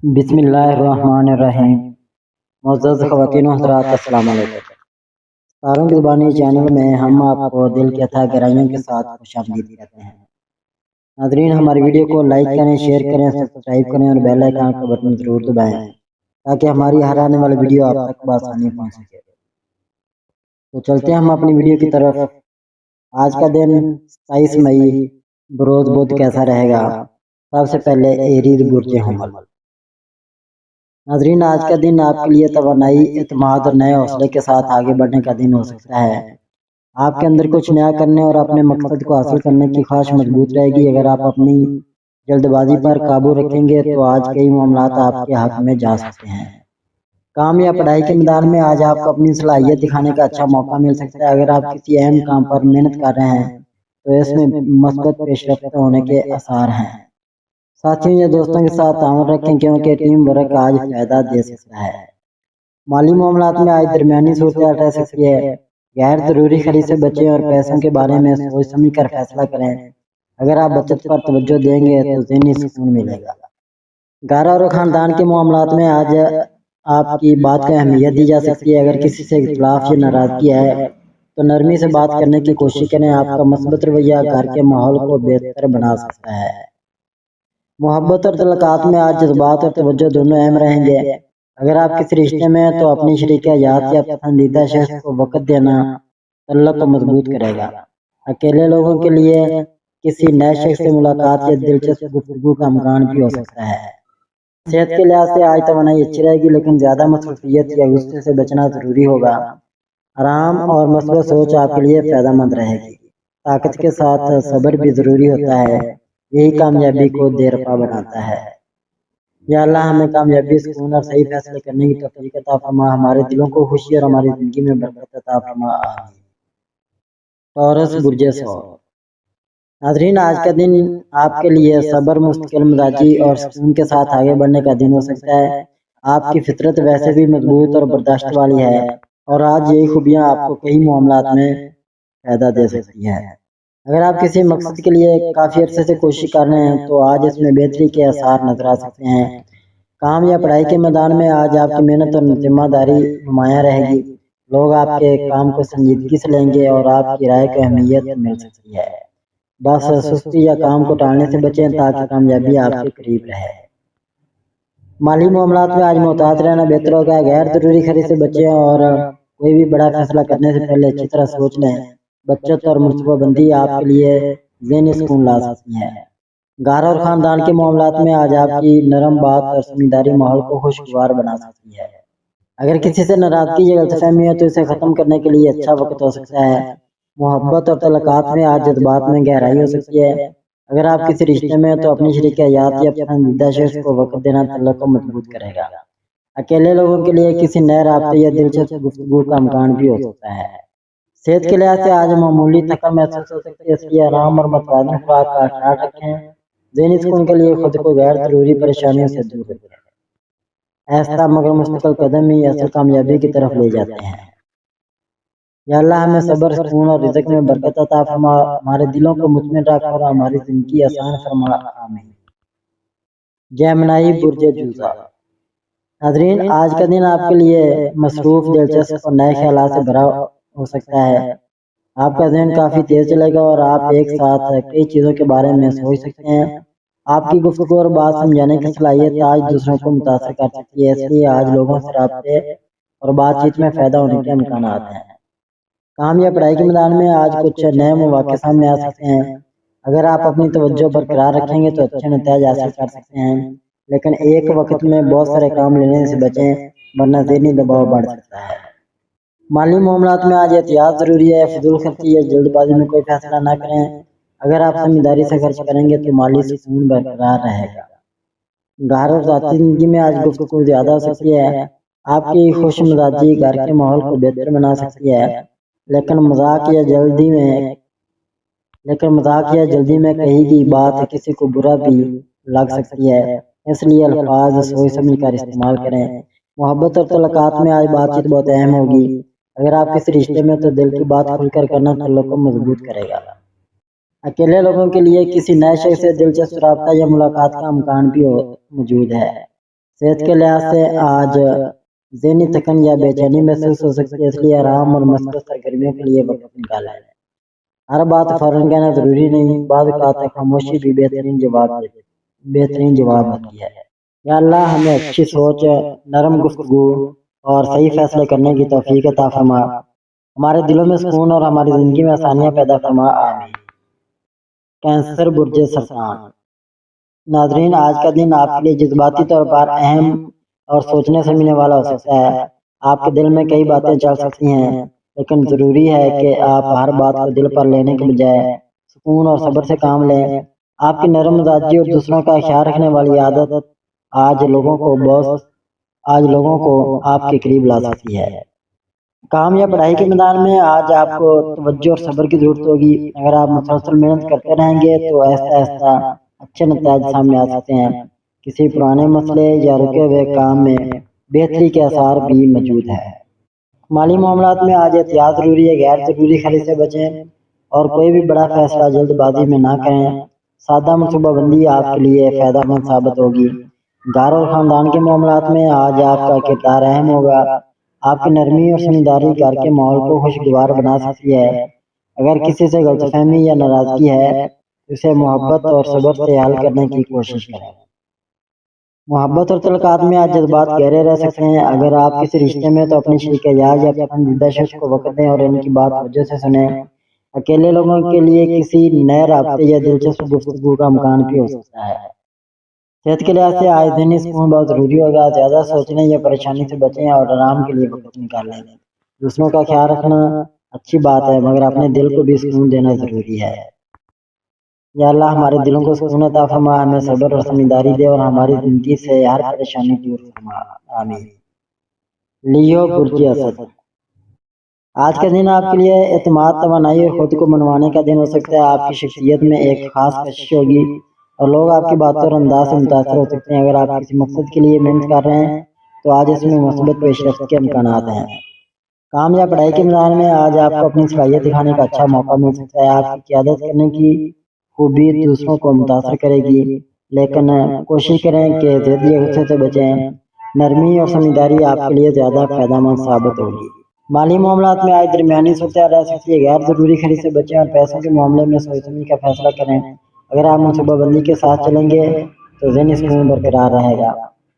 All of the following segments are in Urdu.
بسم اللہ الرحمن الرحیم۔ معزز خواتین و حضرات، السلام علیکم۔ تاروں کی زبانی چینل میں ہم آپ کو دل کی اتھا گہرائیوں کے ساتھ خوش آمدید کہتے ہیں۔ ناظرین، ہماری ویڈیو کو لائک کریں، شیئر کریں، سبسکرائب کریں اور بیل آئیکن کا بٹن ضرور دبائیں تاکہ ہماری ہر آنے والی ویڈیو آپ تک بآسانی پہنچ سکے۔ تو چلتے ہیں ہم اپنی ویڈیو کی طرف۔ آج کا دن 27 مئی بروز بدھ کیسا رہے گا؟ سب سے پہلے ایریز برج حمل۔ ناظرین، آج کا دن آپ کے لیے توانائی، اعتماد اور نئے حوصلے کے ساتھ آگے بڑھنے کا دن ہو سکتا ہے۔ آپ کے اندر کچھ نیا کرنے اور اپنے مقصد کو حاصل کرنے کی خواہش مضبوط رہے گی۔ اگر آپ اپنی جلد بازی پر قابو رکھیں گے تو آج کئی معاملات آپ کے حق میں جا سکتے ہیں۔ کام یا پڑھائی کے میدان میں آج آپ کو اپنی صلاحیت دکھانے کا اچھا موقع مل سکتا ہے۔ اگر آپ کسی اہم کام پر محنت کر رہے ہیں تو اس میں مثبت پیش رفت ہونے کے آثار ہیں۔ ساتھیوں یا دوستوں کے ساتھ تعاون رکھیں کیونکہ ٹیم ورک آج فائدہ دے سکتا ہے۔ مالی معاملات میں آج درمیانی صورتحال رہ سکتی ہے۔ غیر ضروری خرید سے بچیں اور پیسوں کے بارے میں سوچ سمجھ کر فیصلہ کریں۔ اگر آپ بچت پر توجہ دیں گے تو ذہنی سکون ملے گا۔ گھر اور خاندان کے معاملات میں آج آپ کی بات کو اہمیت دی جا سکتی ہے۔ اگر کسی سے اختلاف یا ناراضگی ہے تو نرمی سے بات کرنے کی کوشش کریں۔ آپ کا مثبت رویہ گھر کے ماحول کو بہتر بنا سکتا ہے۔ محبت اور تعلقات میں آج جذبات اور توجہ دونوں اہم رہیں گے۔ اگر آپ کسی رشتے میں ہیں تو اپنی شریک حیات یا پسندیدہ شخص کو وقت دینا تعلق کو مضبوط کرے گا۔ اکیلے لوگوں کے لیے کسی نئے شخص سے ملاقات یا دلچسپ گفتگو کا امکان بھی ہو سکتا ہے۔ صحت کے لحاظ سے آج توانائی اچھی رہے گی لیکن زیادہ مصروفیت یا غصے سے بچنا ضروری ہوگا۔ آرام اور مثبت سوچ آپ کے لیے فائدہ مند رہے گی۔ طاقت کے ساتھ صبر بھی ضروری ہوتا ہے، یہی کامیابی کو دیر پا بناتا ہے۔ یا اللہ ہمیں کامیابی، سکون اور صحیح فیصلے کرنے کی توفیق عطا فرما، ہمارے دلوں کو خوشی اور ہماری زندگی میں برکت عطا فرما، آمین۔ ٹورس برج ثور۔ ناظرین، آج کا دن آپ کے لیے صبر، مستقل مزاجی اور سکون کے ساتھ آگے بڑھنے کا دن ہو سکتا ہے۔ آپ کی فطرت ویسے بھی مضبوط اور برداشت والی ہے اور آج یہی خوبیاں آپ کو کئی معاملات میں فائدہ دے سکتی ہے۔ اگر آپ کسی مقصد کے لیے کافی عرصے سے کوشش کر رہے ہیں تو آج اس میں بہتری کے آثار نظر آ سکتے ہیں۔ کام یا پڑھائی کے میدان میں آج آپ کی محنت اور ذمہ داری نمایاں رہے گی۔ لوگ آپ کے کام کو سنجیدگی سے لیں گے اور آپ کی رائے کو اہمیت مل سکتی ہے۔ بس سستی یا کام کو ٹالنے سے بچیں تاکہ کامیابی آپ کے قریب رہے۔ مالی معاملات میں آج محتاط رہنا بہتر ہوگا۔ غیر ضروری خرید سے بچیں اور کوئی بھی بڑا فیصلہ کرنے سے پہلے اچھی طرح سوچ لیں۔ بچت اور منصوبہ بندی آپ کے لیے ذہنی سکون لا سکتی ہے۔ گھر اور خاندان کے معاملات میں آج آپ کی نرم بات اور سمجھداری ماحول کو خوشگوار بنا سکتی ہے۔ اگر کسی سے ناراضگی یا غلط فہمی ہے تو اسے ختم کرنے کے لیے اچھا وقت ہو سکتا ہے۔ محبت اور تعلقات میں آج جذبات میں گہرائی ہو سکتی ہے۔ اگر آپ کسی رشتے میں ہیں تو اپنی شریک حیات یا پسندیدہ شخص کو وقت دینا تعلق کو مضبوط کرے گا۔ اکیلے لوگوں کے لیے کسی نئے رابطے یا دلچسپ گفتگو کا امکان بھی ہو سکتا ہے۔ صحت کے لحاظ سے آج معمولی تھکن محسوس ہو سکتی ہے، اس لیے آرام اور متوازن خوراک کا خیال رکھیں۔ ذہنی سکون کے لیے خود کو غیر ضروری پریشانیوں سے دور رکھیں۔ ایسا مگر مستقل قدم ہی اصل کامیابی کی طرف لے جاتے ہیں۔ یا اللہ ہمیں صبر، سکون اور رزق میں برکت عطا فرما، ہمارے دلوں کو مطمئن رکھ اور ہماری زندگی آسان فرما، آمین۔ جیمنائی برج جوزا۔ ناظرین، آج کا دن آپ کے لیے مصروف، دلچسپ اور نئے خیالات سے بھرا ہو سکتا ہے۔ آپ کا ذہن کافی تیز چلے گا اور آپ ایک ساتھ کئی چیزوں کے بارے میں سوچ سکتے ہیں۔ آپ کی گفتگو اور بات سمجھانے کی صلاحیت آج دوسروں کو متاثر کر سکتی ہے، اس لیے آج لوگوں سے رابطے اور بات چیت میں فائدہ ہونے کے امکانات ہیں۔ کام یا پڑھائی کے میدان میں آج کچھ نئے مواقع سامنے آ سکتے ہیں۔ اگر آپ اپنی توجہ برقرار رکھیں گے تو اچھے نتائج حاصل کر سکتے ہیں، لیکن ایک وقت میں بہت سارے کام لینے سے بچیں ورنہ ذہنی دباؤ بڑھ سکتا ہے۔ مالی معاملات میں آج احتیاط ضروری ہے، فضول خرچی یا جلد بازی میں کوئی فیصلہ نہ کریں۔ اگر آپ سمجھداری سے خرچ کریں گے تو مالی سکون برقرار رہے گا۔ گھر اور ذاتی زندگی میں آج گفتگو زیادہ ہو سکتی ہے۔ آپ کی خوش مزاجی گھر کے ماحول کو بہتر بنا سکتی ہے، لیکن مذاق یا جلدی میں کہی گئی بات کسی کو برا بھی لگ سکتی ہے، اس لیے الفاظ سوچ سمجھ کر استعمال کریں۔ محبت اور تعلقات میں آج بات چیت بہت اہم ہوگی۔ اگر آپ کسی رشتے میں تو دل کی بات کھل کر کرنا تعلق کو مضبوط کرے گا۔ اکیلے لوگوں کے لیے کسی نئے شخص سے دلچسپ رابطہ یا ملاقات کا امکان بھی موجود ہے۔ صحت کے لحاظ سے آج ذہنی تھکن یا بے چینی محسوس ہو سکتی ہے، اس لیے آرام اور مثبت سرگرمیوں کے لیے وقت نکالا ہے۔ ہر بات فوراً کہنا ضروری نہیں، بعض اوقات خاموشی بھی بہترین جواب ہوتی ہے۔ یا اللہ ہمیں اچھی سوچ، نرم گفتگو اور صحیح فیصلے کرنے کی توفیق عطا فرما، ہمارے دلوں میں سکون اور ہماری زندگی میں آسانیاں پیدا فرما، آمین۔ کینسر برج سرطان۔ ناظرین، آج کا دن آپ کے لیے جذباتی طور پر اہم اور سوچنے سمجھنے والا ہو سکتا ہے۔ آپ کے دل میں کئی باتیں چل سکتی ہیں، لیکن ضروری ہے کہ آپ ہر بات کو دل پر لینے کے بجائے سکون اور صبر سے کام لیں۔ آپ کی نرم مزاجی اور دوسروں کا خیال رکھنے والی عادت آج لوگوں کو آپ کے قریب لا سکتی ہے۔ کام یا پڑھائی کے میدان میں آج آپ کو توجہ اور صبر کی ضرورت ہوگی۔ اگر آپ مسلسل محنت کرتے رہیں گے تو آہستہ آہستہ اچھے نتائج سامنے آ سکتے ہیں۔ کسی پرانے مسئلے یا رکے ہوئے کام میں بہتری کے آثار بھی موجود ہیں۔ مالی معاملات میں آج احتیاط ضروری ہے، غیر ضروری خرید سے بچیں اور کوئی بھی بڑا فیصلہ جلد بازی میں نہ کریں۔ سادہ منصوبہ بندی آپ کے لیے فائدہ مند ثابت ہوگی۔ گھر اور خاندان کے معاملات میں آج آپ کا کردار اہم ہوگا۔ آپ کی نرمی اور سمجھداری گھر کے ماحول کو خوشگوار بنا سکتی ہے۔ اگر کسی سے غلط فہمی یا ناراضگی ہے تو اسے محبت اور صبر سے حل کرنے کی کوشش کریں۔ محبت اور تعلقات میں آج جذبات گہرے رہ سکتے ہیں۔ اگر آپ کسی رشتے میں تو اپنی شریک حیات یا پسندیدہ شخص کو وقت دیں اور ان کی بات توجہ سے سنیں۔ اکیلے لوگوں کے لیے کسی نئے رابطے یا دلچسپ گفتگو کا امکان بھی ہو سکتا ہے۔ صحت کے لحاظ سے آج ذہنی سکون بہت ضروری ہوگا۔ زیادہ سوچنے یا پریشانی سے بچیں اور آرام کے لیے وقت نکالیں۔ دوسروں کا خیال رکھنا اچھی بات ہے، مگر اپنے دل کو بھی سکون دینا ضروری ہے۔ یا اللہ ہمارے دلوں کو سکون عطا فرما، ہمیں صبر اور سمجھداری دے اور ہماری زندگی سے ہر پریشانی دور فرما، آمین۔ لیو برج اسد۔ آج کا دن آپ کے لیے اعتماد، توانائی اور خود کو منوانے کا دن ہو سکتا ہے۔ آپ کی شخصیت میں ایک خاص کشش ہوگی اور لوگ آپ کی باتوں اور انداز سے متاثر ہو سکتے ہیں۔ اگر آپ کسی مقصد کے لیے محنت کر رہے ہیں تو آج اس میں مثبت پیش رفت کے امکانات ہیں۔ کام یا پڑھائی کے میدان میں آج آپ کو اپنی صلاحیت دکھانے کا اچھا موقع مل سکتا ہے۔ آپ کی قیادت کرنے کی خوبی دوسروں کو متاثر کرے گی، لیکن کوشش کریں کہ ضدی غصے سے بچیں۔ نرمی اور سمجھداری آپ کے لیے زیادہ فائدہ مند ثابت ہوگی۔ مالی معاملات میں آج درمیانی صورتحال رہ سکتی ہے۔ غیر ضروری خرید سے بچیں اور پیسوں کے معاملے میں سوچ سمجھ کا فیصلہ کریں۔ اگر آپ منصوبہ بندی کے ساتھ چلیں گے تو ذہنی سکون برقرار رہے گا۔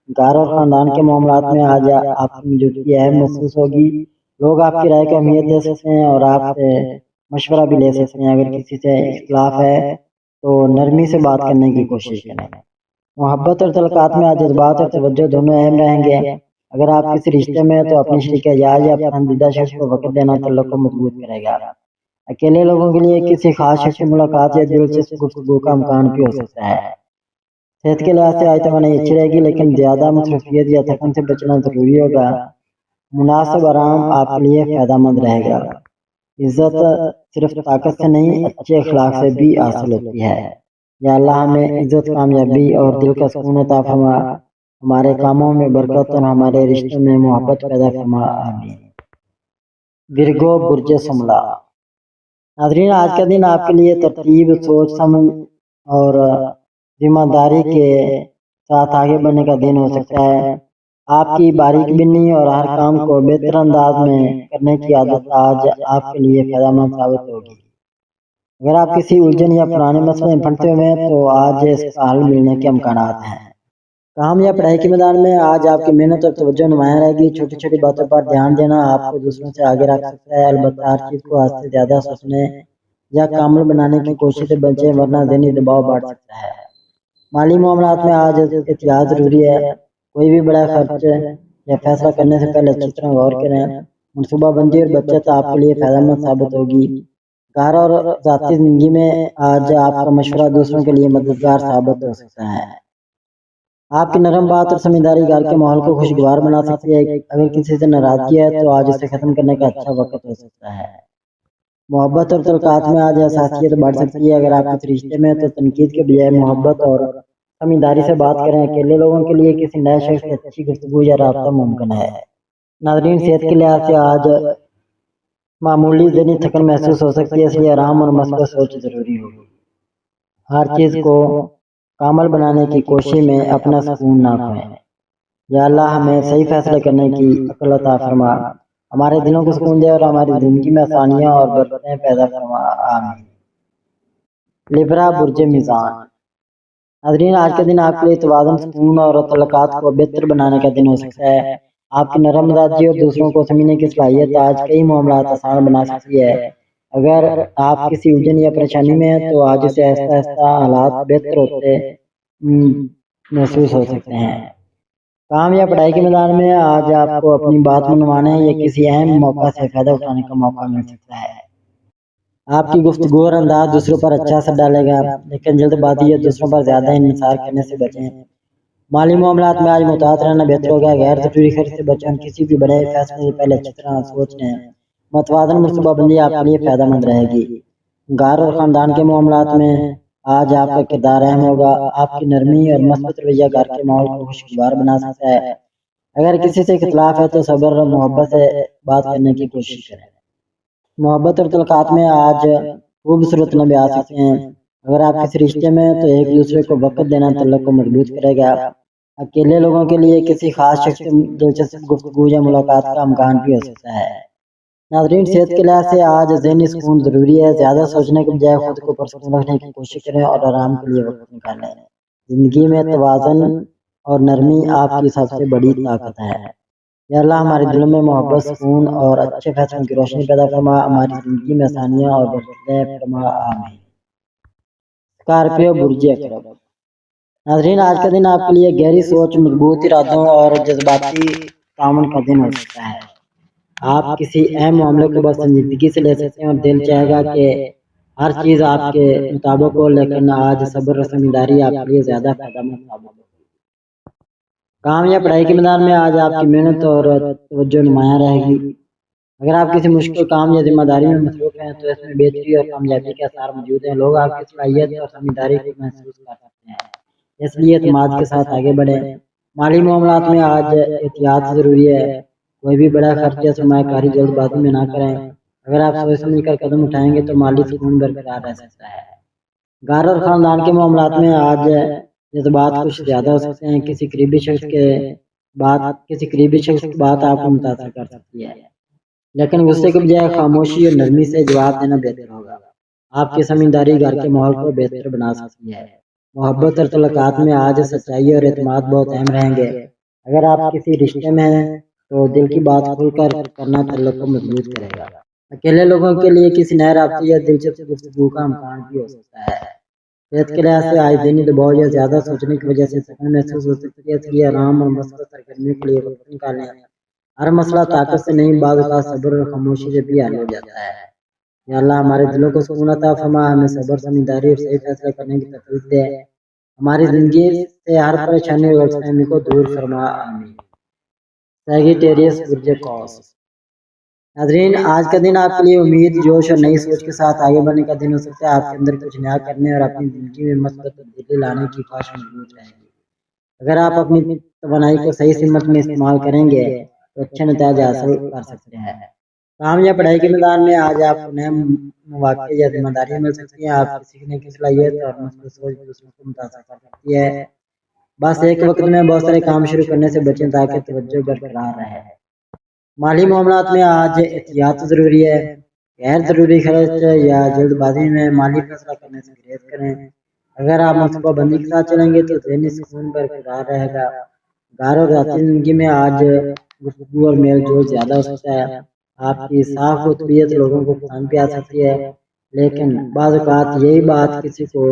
گھر اور خاندان کے معاملات میں آج آپ کی موجودگی اہم محسوس ہوگی۔ لوگ آپ کی رائے کو اہمیت دے سکتے ہیں اور آپ سے مشورہ بھی لے سکتے ہیں۔ اگر کسی سے اختلاف ہے تو نرمی سے بات کرنے کی کوشش کریں۔ محبت اور تعلقات میں آج جذبات اور توجہ دونوں اہم رہیں گے۔ اگر آپ کسی رشتے میں تو اپنی شریک حیات یا پسندیدہ شخص کو وقت دینا تعلق کو مضبوط کرے گا۔ اکیلے لوگوں کے لیے کسی خاص شخص سے ملاقات یا دلچسپ گفتگو کا امکان بھی ہو سکتا ہے۔ صحت کے لحاظ سے آج توانائی اچھی رہے گی، لیکن زیادہ مصروفیت یا تھکن سے بچنا ضروری ہوگا۔ مناسب آرام آپ کے لیے فائدہ مند رہے گا۔ عزت صرف طاقت سے نہیں، اچھے اخلاق سے بھی حاصل ہوتی ہے۔ یا اللہ ہمیں عزت، کامیابی اور دل کا سکون عطا فرما، ہمارے کاموں میں برکت اور ہمارے رشتوں میں محبت پیدا فرما، آمین۔ ورگو برج سملا۔ ناظرین، آج کا دن آپ کے لیے ترتیب، سوچ سمجھ اور ذمہ داری کے ساتھ آگے بڑھنے کا دن ہو سکتا ہے۔ آپ کی باریک بینی اور ہر کام کو بہتر انداز میں کرنے کی عادت آج آپ کے لیے فائدہ مند ثابت ہوگی۔ اگر آپ کسی الجھن یا پرانے مسئلے میں پھنسے ہوئے ہیں تو آج اس کا حل ملنے کے امکانات ہیں۔ کام یا پڑھائی کے میدان میں آج آپ کی محنت اور توجہ نمایاں رہے گی۔ چھوٹی چھوٹی باتوں پر دھیان دینا آپ کو دوسروں سے آگے رکھ سکتا ہے۔ البتہ ہر چیز کو حد سے زیادہ سوچنے یا کامل بنانے کی کوشش سے بچیں، ورنہ ذہنی دباؤ بڑھ سکتا ہے۔ مالی معاملات میں آج احتیاط ضروری ہے۔ کوئی بھی بڑا خرچ یا فیصلہ کرنے سے پہلے اچھی طرح غور کریں۔ منصوبہ بندی اور بچت آپ کے لیے فائدہ مند ثابت ہوگی۔ گھر اور ذاتی زندگی میں آج آپ کا مشورہ دوسروں کے لیے مددگار ثابت ہو سکتا ہے۔ آپ کی نرم بات اور سمجھداری گھر کے ماحول کو خوشگوار بنا سکتی ہے۔ اگر کسی سے ناراضگی ہے تو آج اسے ختم کرنے کا اچھا وقت ہو سکتا ہے۔ محبت اور تعلقات میں آج حساسیت بڑھ سکتی ہے۔ اگر آپ کسی رشتے میں تو تنقید کے بجائے محبت اور سمجھداری سے بات کریں۔ اکیلے لوگوں کے لیے کسی نئے شخص سے اچھی گفتگو یا رابطہ ممکن ہے۔ ناظرین، صحت کے لحاظ سے آج معمولی ذہنی تھکن محسوس ہو سکتی ہے، اس لیے آرام اور مثبت سوچ ضروری ہوگی۔ ہر چیز کو کامل بنانے کی کوشش میں اپنا سکون نہ کھوئیں۔ یا اللہ ہمیں صحیح فیصلے کرنے کی عقل عطا فرما، ہمارے دلوں کو سکون دے اور ہماری زندگی میں آسانیاں اور برکتیں پیدا فرما، آمین۔ لبرا برج میزان۔ ناظرین، آج کا دن آپ کے لیے توازن، سکون اور تعلقات کو بہتر بنانے کا دن ہو سکتا ہے۔ آپ کی نرم مزاجی اور دوسروں کو سمجھنے کی صلاحیت آج کئی معاملات آسان بنا سکتی ہے۔ اگر آپ کسی الجھن یا پریشانی میں ہیں تو آج سے آہستہ آہستہ حالات بہتر ہوتے محسوس ہو سکتے ہیں۔ کام یا پڑھائی کے میدان میں آج آپ کو اپنی بات منوانے یا کسی اہم موقع سے فائدہ اٹھانے کا موقع مل سکتا ہے۔ آپ کی گفتگو اور انداز دوسروں پر اچھا اثر ڈالے گا، لیکن جلد بازی یا دوسروں پر زیادہ انحصار کرنے سے بچیں۔ مالی معاملات میں آج محتاط رہنا بہتر ہوگا، غیر ضروری خرچ سے بچیں، کسی بھی بڑے فیصلے سے پہلے اچھی طرح سوچ لیں۔ متوازن منصوبہ بندی آپ کے لیے فائدہ مند رہے گی۔ گھر اور خاندان کے معاملات میں آج آپ کا کردار اہم ہوگا، آپ کی نرمی اور مثبت رویہ گھر کے ماحول کو خوشگوار بنا سکتا ہے۔ اگر کسی سے اختلاف ہے تو صبر اور محبت سے بات کرنے کی کوشش کریں۔ محبت اور تعلقات میں آج خوبصورت لمحے آ سکتے ہیں۔ اگر آپ کسی رشتے میں ہیں تو ایک دوسرے کو وقت دینا تعلق کو مضبوط کرے گا۔ اکیلے لوگوں کے لیے کسی خاص شخص سے دلچسپ گفتگو یا ملاقات کا امکان بھی ہو سکتا ہے۔ ناظرین، صحت کے لحاظ سے آج ذہنی سکون ضروری ہے۔ زیادہ سوچنے کے بجائے خود کو پرسکون رکھنے کی کوشش کریں اور آرام کے لیے وقت نکالیں۔ زندگی میں توازن اور نرمی آپ کی سب سے بڑی طاقت ہے۔ یا اللہ ہمارے دلوں میں محبت، سکون اور اچھے فیصلوں کی روشنی پیدا فرما، ہماری زندگی میں آسانیاں اور برکتیں فرما، آمین۔ اسکارپیو برج اقرب۔ ناظرین، آج کا دن آپ کے لیے گہری سوچ، مضبوط ارادوں اور جذباتی تعاون کا دن ہو سکتا ہے۔ آپ کسی اہم معاملے کو بس سنجیدگی سے لے سکتے ہیں اور دل چاہے گا کہ ہر چیز آپ کے مطابق ہو، لیکن آج صبر اور سمجھداری آپ کے لیے زیادہ فائدہ مند ثابت ہوگی۔ کام یا پڑھائی کے میدان میں آج آپ کی محنت اور توجہ نمایاں رہے گی۔ اگر آپ کسی مشکل کام یا ذمہ داری میں مصروف ہیں تو اس میں بہتری اور کامیابی کے آثار موجود ہیں۔ لوگ آپ کی صلاحیت اور سمجھداری کو محسوس کر سکتے ہیں، اس لیے اعتماد کے ساتھ آگے بڑھیں۔ مالی معاملات میں آج احتیاط ضروری ہے، کوئی بھی بڑا خرچ یا سرمایہ کاری جلد بازی میں نہ کریں۔ اگر آپ سوچ سمجھ کر قدم اٹھائیں گے تو مالی سکون برقرار رہ سکتا ہے۔ گھر اور خاندان کے معاملات میں آج جذبات کچھ زیادہ ہو سکتے ہیں، کسی قریبی شخص کی بات آپ کو متاثر کر سکتی ہے، لیکن غصے کے بجائے خاموشی اور نرمی سے جواب دینا بہتر ہوگا۔ آپ کی سمجھداری گھر کے ماحول کو بہتر بنا سکتی ہے۔ محبت اور تعلقات میں آج سچائی اور اعتماد بہت اہم رہیں گے۔ اگر آپ کسی رشتے میں ہیں تو دل کی بات کھل کر کرنا تعلق کو مضبوط کرے گا۔ اکیلے لوگوں کے لیے کسی نئے رابطے یا دلچسپ گفتگو کا امکان بھی ہو سکتا ہے۔ صحت کے لحاظ سے آج ذہنی دباؤ یا زیادہ سوچنے کی وجہ سے تھکن محسوس ہو سکتی ہے، اس لیے آرام اور مثبت سرگرمیوں کے لیے وقت نکالیں۔ ہر مسئلہ طاقت سے نہیں، بعض اوقات صبر اور خاموشی سے بھی حل ہو جاتا ہے۔ یا اللہ ہمارے دلوں کو سکون عطا فرما، ہمیں صبر، سمجھداری اور صحیح فیصلے کرنے کی توفیق دے، ہماری زندگی سے ہر پریشانی اور غلط فہمی کو دور فرما، آمین۔ سیگیٹیریس برج قوس۔ ناظرین، آج کا دن آپ کے لیے امید، جوش اور نئی سوچ کے ساتھ آگے بڑھنے کا دن ہو سکتا ہے۔ آپ کے اندر کچھ نیا کرنے اور اپنی زندگی میں مثبت تبدیلی لانے کی خواہش مضبوط رہے گی۔ اگر آپ اپنی توانائی کو صحیح سمت میں استعمال کریں گے تو اچھے نتائج حاصل کر سکتے ہیں۔ کام یا پڑھائی کے میدان میں آج آپ کو نئے مواقع یا ذمہ داریاں مل سکتی ہیں۔ آپ کی سیکھنے کی صلاحیت اور مثبت سوچ دوسروں کو متاثر کر سکتی ہے۔ بس ایک وقت میں بہت سارے کام شروع کرنے سے بچیں تاکہ توجہ برقرار رہے۔ مالی معاملات میں آج احتیاط ضروری ہے، غیر ضروری خرچ یا جلد بازی میں مالی فیصلہ کرنے سے گریز کریں۔ اگر آپ منصوبہ بندی کے ساتھ چلیں گے تو ذہنی سکون برقرار رہے گا۔ گھر اور ذاتی زندگی میں آج گفتگو اور میل جول زیادہ ہو سکتا ہے۔ آپ کی صاف طبیعت لوگوں کو پسند بھی آ سکتی ہے، لیکن بعض اوقات یہی بات کسی کو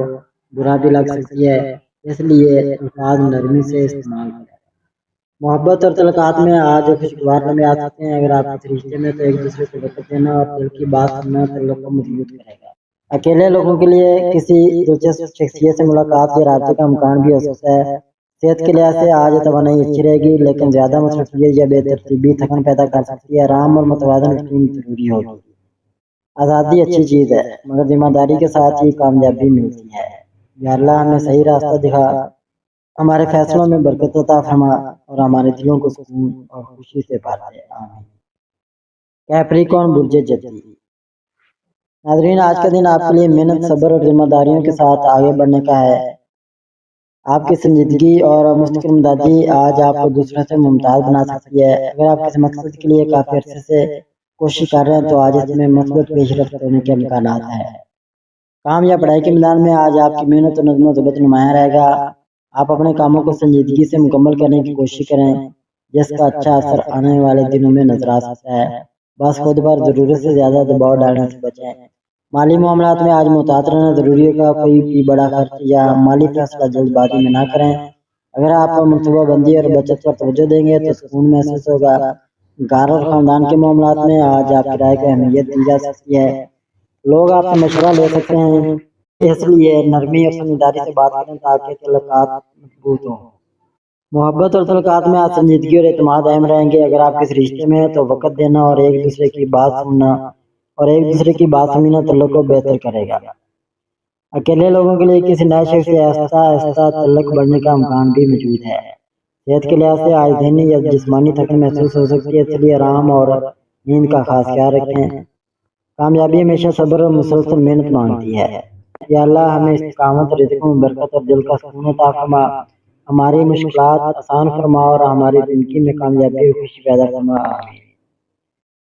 برا بھی لگ سکتی ہے، اس لیے الفاظ نرمی سے استعمال کریں۔ محبت اور تعلقات میں آج خوشگوار لمحے آ سکتے ہیں۔ اگر آپ کسی رشتے میں تو ایک دوسرے کو وقت دینا اور دل کی بات سننا تعلق کو مضبوط کرے گا۔ اکیلے لوگوں کے لیے کسی دلچسپ شخصیت سے ملاقات یا رابطے کا امکان بھی ہو سکتا ہے۔ صحت کے لحاظ سے آج توانائی اچھی رہے گی، لیکن زیادہ مصروفیت یا بے ترتیبی تھکن پیدا کر سکتی ہے۔ آرام اور متوازن روٹین ضروری ہوگی۔ آزادی اچھی چیز ہے، مگر ذمہ داری کے ساتھ ہی کامیابی ملتی ہے۔ یا اللہ ہمیں صحیح راستہ دکھا، ہمارے فیصلوں میں برکت عطا فرما اور ہمارے دلوں کو سکون اور خوشی سے بھر دے، آمین۔ کیپریکارن برج جدی۔ ناظرین، آج کا دن آپ کے لیے محنت، صبر اور ذمہ داریوں کے ساتھ آگے بڑھنے کا ہے۔ آپ کی سنجیدگی اور مستقل مزاجی آج آپ کو دوسروں سے ممتاز بنا سکتی ہے۔ اگر آپ کسی مقصد کے لیے کافی عرصے سے کوشش کر رہے ہیں تو آج اس میں مثبت پیش رفت ہونے کے امکانات ہیں۔ کام یا پڑھائی کے میدان میں آج آپ کی محنت و نظم و ضبط نمایاں رہے گا۔ آپ اپنے کاموں کو سنجیدگی سے مکمل کرنے کی کوشش کریں، جس کا اچھا اثر آنے والے دنوں میں نظر آ سکتا ہے۔ بس خود پر ضرورت سے زیادہ دباؤ ڈالنے سے بچیں۔ مالی معاملات میں آج محتاط رہنا ضروری ہوگا۔ کوئی بھی بڑا خرچ یا مالی فیصلہ جلد بازی میں نہ کریں۔ اگر آپ منصوبہ بندی اور بچت پر توجہ دیں گے تو سکون محسوس ہوگا۔ گھر اور خاندان کے معاملات میں آج آپ کی رائے کو اہمیت دی جا سکتی ہے۔ لوگ آپ سے مشورہ لے سکتے ہیں، اس لیے نرمی اور سمجھداری سے بات کریں تاکہ تعلقات مضبوط ہوں۔ محبت اور تعلقات میں آج سنجیدگی اور اعتماد اہم رہیں گے۔ اگر آپ کس رشتے میں ہیں تو وقت دینا اور ایک دوسرے کی بات سننا تعلق کو بہتر کرے گا۔ اکیلے لوگوں کے لیے کسی نئے شخص سے آہستہ آہستہ تعلق بڑھنے کا امکان بھی موجود ہے۔ صحت کے لحاظ سے آج ذہنی یا جسمانی تھکن محسوس ہو سکتی ہے، اس لیے آرام اور نیند کا خاص خیال رکھیں۔ کامیابی ہمیشہ صبر اور مسلسل محنت مانگتی ہے۔ یا اللہ ہمیں استقامت، رزق میں برکت اور دل کا سکون عطا فرما، ہماری مشکلات آسان فرما اور ہماری زندگی میں کامیابی اور خوشی پیدا فرما۔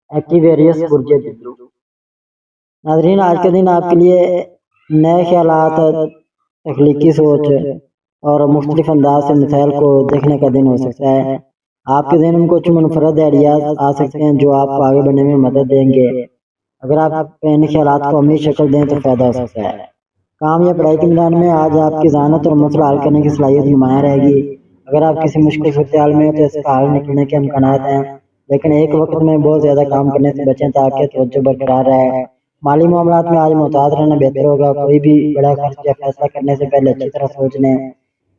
ایکٹیویریس برج بلو۔ ناظرین، آج کا دن آپ کے لیے نئے خیالات، تخلیقی سوچ اور مختلف انداز سے مسائل کو دیکھنے کا دن ہو سکتا ہے۔ آپ کے ذہن میں کچھ منفرد آئیڈیاز آ سکتے ہیں جو آپ کو آگے بڑھنے میں مدد دیں گے۔ اگر آپ ان خیالات کو عملی شکل دیں تو فائدہ ہو سکتا ہے۔ کام یا پڑھائی کے میدان میں آج آپ کی ذہانت اور مسئلہ حل کرنے کی صلاحیت نمایاں رہے گی۔ اگر آپ کسی مشکل صورتحال میں ہیں تو اس کا حل نکلنے کے امکانات ہیں، لیکن ایک وقت میں بہت زیادہ کام کرنے سے بچیں تاکہ توجہ برقرار رہے۔ مالی معاملات میں آج محتاط رہنا بہتر ہوگا۔ کوئی بھی بڑا خرچ یا فیصلہ کرنے سے پہلے اچھی طرح سوچ لیں۔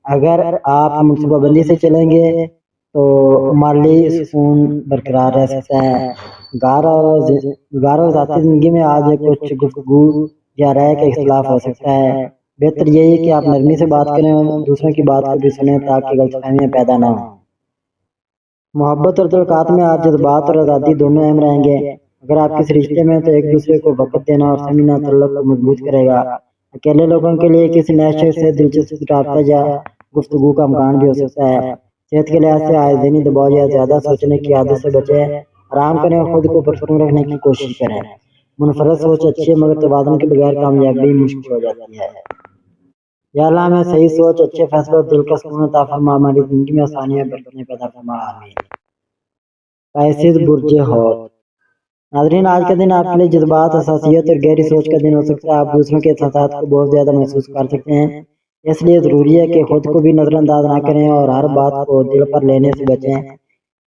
اگر آپ منصوبہ بندی سے چلیں گے تو مالی سکون برقرار رہ سکتا ہے۔ گھر اور ذاتی زندگی میں آج کچھ گفتگو یا رائے کا اختلاف ہو سکتا ہے۔ بہتر یہی ہے کہ آپ نرمی سے بات کریں اور دوسروں کی بات کو بھی سنیں تاکہ غلط فہمیاں پیدا نہ ہوں۔ محبت اور تعلقات میں آج جذبات اور آزادی دونوں اہم رہیں گے۔ اگر آپ کس رشتے میں ہیں تو ایک دوسرے کو وقت دینا اور سمجھنا تعلق کو مضبوط کرے گا۔ اکیلے لوگوں کے لیے کسی نئے شخص سے دلچسپ رابطہ یا گفتگو کا امکان بھی ہو سکتا ہے۔ صحت کے لحاظ سے آج ذہنی دباؤ یا زیادہ سوچنے کی عادت سے بچیں۔ آرام کریں اور خود کو پرسکون رکھنے کی کوشش کریں۔ منفرد سوچ اچھی ہے مگر توازن کے بغیر کامیابی مشکل ہو جاتی ہے۔ یا اللہ ہمیں صحیح سوچ، اچھے فیصلے اور دل کا سکون عطا فرما، ہماری زندگی میں آسانیاں برکتیں پیدا فرما، آمین۔ پائسیز برج حوت۔ ناظرین، آج کا دن آپ کے لیے جذبات، حساسیت اور گہری سوچ کا دن ہو سکتا ہے۔ آپ دوسروں کے احساسات کو بہت زیادہ محسوس کر سکتے ہیں، اس لیے ضروری ہے کہ خود کو بھی نظر انداز نہ کریں اور ہر بات کو دل پر لینے سے بچیں۔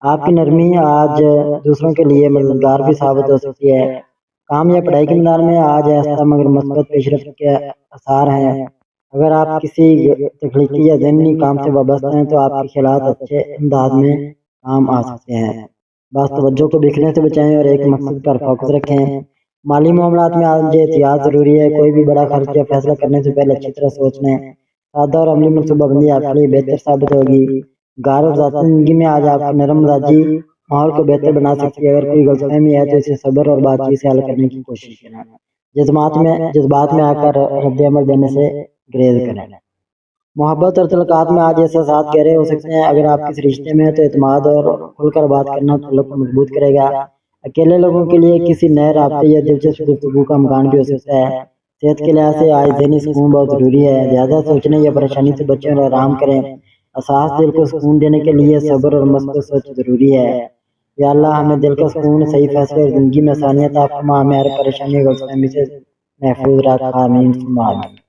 آپ کی نرمی آج دوسروں کے لیے مددگار بھی ثابت ہو سکتی ہے۔ کام یا پڑھائی کے میدان میں آج آہستہ مگر مثبت پیش رفت کے آثار ہیں۔ اگر آپ کسی تخلیقی یا ذہنی کام سے وابستہ ہیں تو آپ کے خیالات اچھے انداز میں کام آ سکتے ہیں۔ بس توجہ کو بکھرنے سے بچائیں اور ایک مقصد پر فوکس رکھیں۔ مالی معاملات میں آج احتیاط ضروری ہے۔ کوئی بھی بڑا خرچ یا فیصلہ کرنے سے پہلے اچھی طرح سوچ لیں۔ سادہ اور عملی منصوبہ بندی آپ کے لیے بہتر ثابت ہوگی۔ گھر اور ذاتی زندگی میں آج آپ کی نرم مزاجی ماحول کو بہتر بنا سکتی ہے۔ اگر کوئی غلط فہمی ہے تو اسے صبر اور بات چیت سے حل کرنے کی کوشش کریں۔ جذبات میں آ کر رد عمل دینے سے گریز کریں۔ محبت اور تعلقات میں آج احساسات گہرے ہو سکتے ہیں۔ اگر آپ کس رشتے میں ہیں تو اعتماد اور کھل کر بات کرنا تعلق کو مضبوط کرے گا۔ اکیلے لوگوں کے لیے کسی نئے رابطے یا دلچسپ گفتگو کا امکان بھی ہو سکتا ہے۔ صحت کے لحاظ سے آج ذہنی سکون بہت ضروری ہے۔ زیادہ سوچنے یا پریشانی سے بچیں اور آرام کریں۔ احساس دل کو سکون دینے کے لیے صبر اور مثبت سوچ ضروری ہے۔ یا اللہ ہمیں دل کا سکون، صحیح فیصلے اور زندگی میں آسانیاں عطا فرما، ہمیں ہر پریشانی اور غلط فہمی سے محفوظ رکھ، آمین ثم آمین۔